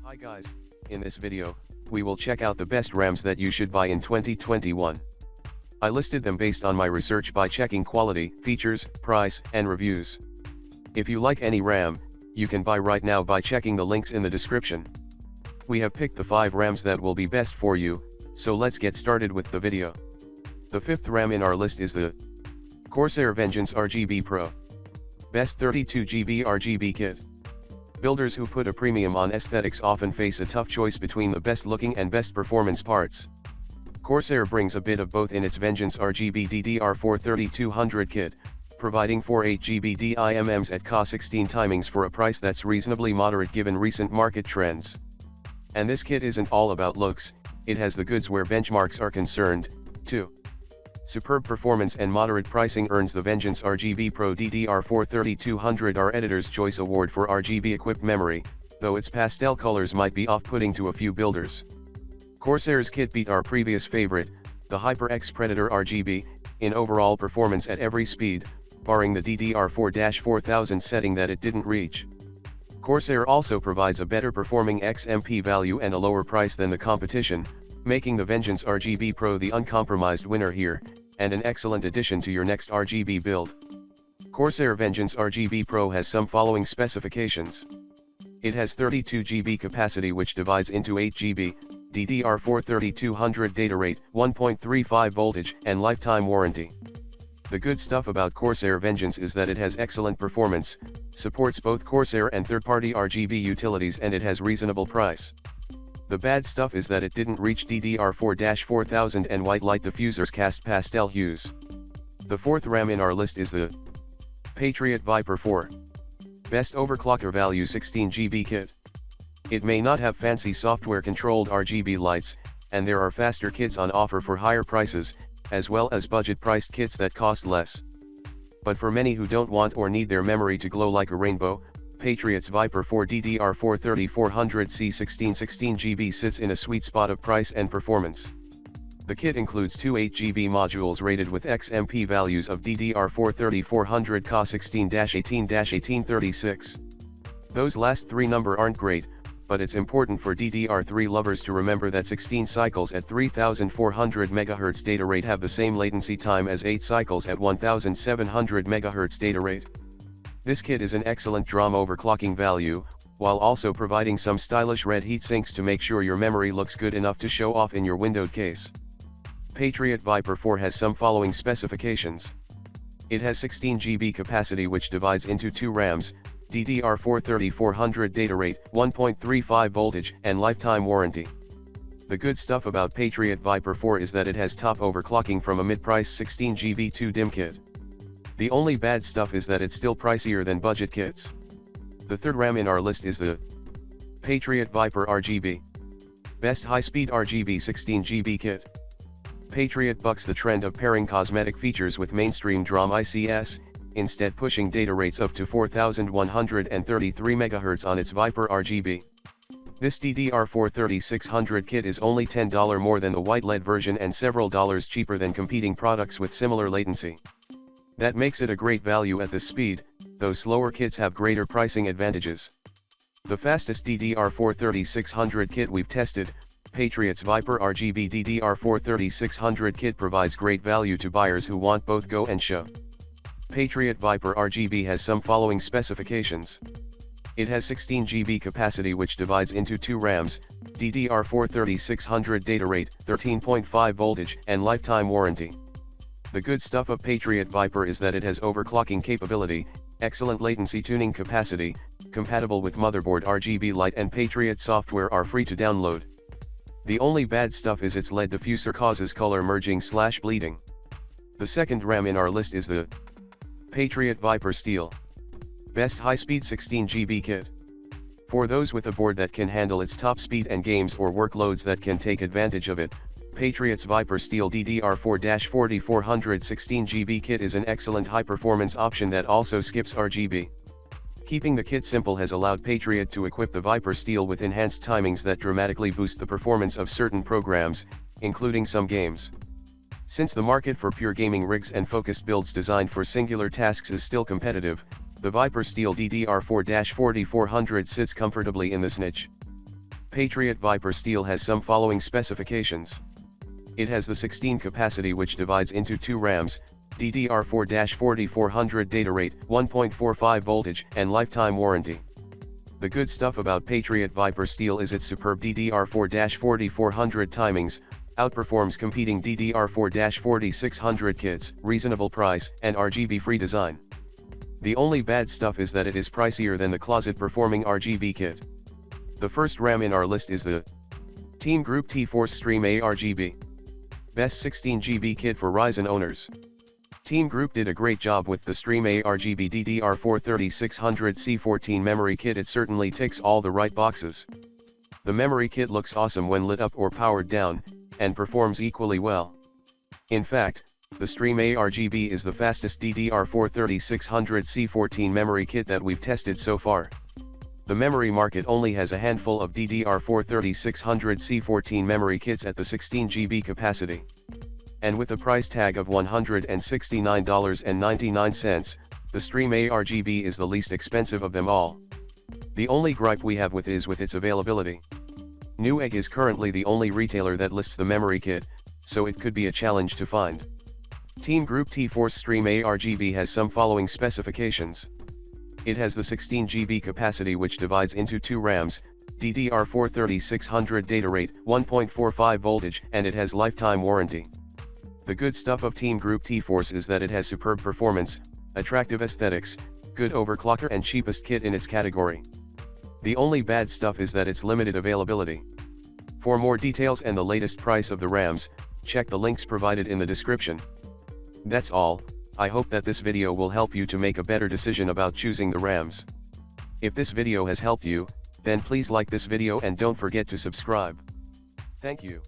Hi guys, in this video, we will check out the best RAMs that you should buy in 2021. I listed them based on my research by checking quality, features, price, and reviews. If you like any RAM, you can buy right now by checking the links in the description. We have picked the 5 RAMs that will be best for you, so let's get started with the video. The 5th RAM in our list is the Corsair Vengeance RGB Pro. Best 32GB RGB kit. Builders who put a premium on aesthetics often face a tough choice between the best looking and best performance parts. Corsair brings a bit of both in its Vengeance RGB DDR4 3200 kit, providing 4 8GB DIMMs at Ca16 timings for a price that's reasonably moderate given recent market trends. And this kit isn't all about looks, it has the goods where benchmarks are concerned, too. Superb performance and moderate pricing earns the Vengeance RGB Pro DDR4 3200 our Editor's Choice Award for RGB-equipped memory, though its pastel colors might be off-putting to a few builders. Corsair's kit beat our previous favorite, the HyperX Predator RGB, in overall performance at every speed, barring the DDR4-4000 setting that it didn't reach. Corsair also provides a better performing XMP value and a lower price than the competition, making the Vengeance RGB Pro the uncompromised winner here, and an excellent addition to your next RGB build. Corsair Vengeance RGB Pro has some following specifications. It has 32GB capacity which divides into 8GB, DDR4 3200 data rate, 1.35 voltage, and lifetime warranty. The good stuff about Corsair Vengeance is that it has excellent performance, supports both Corsair and third-party RGB utilities, and it has reasonable price. The bad stuff is that it didn't reach DDR4-4000 and white light diffusers cast pastel hues. The 4th RAM in our list is the Patriot Viper 4. Best overclocker value 16GB kit. It may not have fancy software-controlled RGB lights, and there are faster kits on offer for higher prices, as well as budget-priced kits that cost less. But for many who don't want or need their memory to glow like a rainbow, Patriot's Viper 4 DDR4 3400C 16GB sits in a sweet spot of price and performance. The kit includes 2 8GB modules rated with XMP values of DDR4 3400 Ca16-18-1836. Those last 3 numbers aren't great, but it's important for DDR3 lovers to remember that 16 cycles at 3400 MHz data rate have the same latency time as 8 cycles at 1700 MHz data rate. This kit is an excellent DRAM overclocking value, while also providing some stylish red heat sinks to make sure your memory looks good enough to show off in your windowed case. Patriot Viper 4 has some following specifications. It has 16GB capacity which divides into 2 RAMs, DDR4 3400 data rate, 1.35 voltage, and lifetime warranty. The good stuff about Patriot Viper 4 is that it has top overclocking from a mid-price 16GB 2DIMM kit. The only bad stuff is that it's still pricier than budget kits. The 3rd RAM in our list is the Patriot Viper RGB. Best high-speed RGB 16GB kit. Patriot bucks the trend of pairing cosmetic features with mainstream DRAM ICS, instead pushing data rates up to 4133 MHz on its Viper RGB. This DDR4 3600 kit is only $10 more than the white LED version and several dollars cheaper than competing products with similar latency. That makes it a great value at this speed, though slower kits have greater pricing advantages. The fastest DDR4 3600 kit we've tested, Patriot's Viper RGB DDR4 3600 kit provides great value to buyers who want both go and show. Patriot Viper RGB has some following specifications. It has 16GB capacity which divides into 2 RAMs, DDR4 3600 data rate, 13.5 voltage, and lifetime warranty. The good stuff of Patriot Viper is that it has overclocking capability, excellent latency tuning capacity, compatible with Motherboard RGB light, and Patriot software are free to download. The only bad stuff is its LED diffuser causes color merging/bleeding. The 2nd RAM in our list is the Patriot Viper Steel. Best high-speed 16GB kit. For those with a board that can handle its top speed and games or workloads that can take advantage of it, Patriot's Viper Steel DDR4-4400 16GB kit is an excellent high-performance option that also skips RGB. Keeping the kit simple has allowed Patriot to equip the Viper Steel with enhanced timings that dramatically boost the performance of certain programs, including some games. Since the market for pure gaming rigs and focused builds designed for singular tasks is still competitive, the Viper Steel DDR4-4400 sits comfortably in this niche. Patriot Viper Steel has some following specifications. It has the 16 capacity which divides into 2 RAMs, DDR4-4400 data rate, 1.45 voltage, and lifetime warranty. The good stuff about Patriot Viper Steel is its superb DDR4-4400 timings, outperforms competing DDR4-4600 kits, reasonable price, and RGB-free design. The only bad stuff is that it is pricier than the closet-performing RGB kit. The first RAM in our list is the TeamGroup Xtreem ARGB. Best 16GB kit for Ryzen owners. TeamGroup did a great job with the Xtreem ARGB DDR4 3600C14 memory kit. It certainly ticks all the right boxes. The memory kit looks awesome when lit up or powered down, and performs equally well. In fact, the Xtreem ARGB is the fastest DDR4 3600C14 memory kit that we've tested so far. The memory market only has a handful of DDR4 3600C14 memory kits at the 16GB capacity. And with a price tag of $169.99, the Xtreem ARGB is the least expensive of them all. The only gripe we have with its availability. Newegg is currently the only retailer that lists the memory kit, so it could be a challenge to find. TeamGroup Xtreem ARGB has some following specifications. It has the 16GB capacity which divides into 2 RAMs, DDR4 3600 data rate, 1.45 voltage, and it has lifetime warranty. The good stuff of TeamGroup is that it has superb performance, attractive aesthetics, good overclocker, and cheapest kit in its category. The only bad stuff is that it's limited availability. For more details and the latest price of the RAMs, check the links provided in the description. That's all. I hope that this video will help you to make a better decision about choosing the RAMs. If this video has helped you, then please like this video and don't forget to subscribe. Thank you.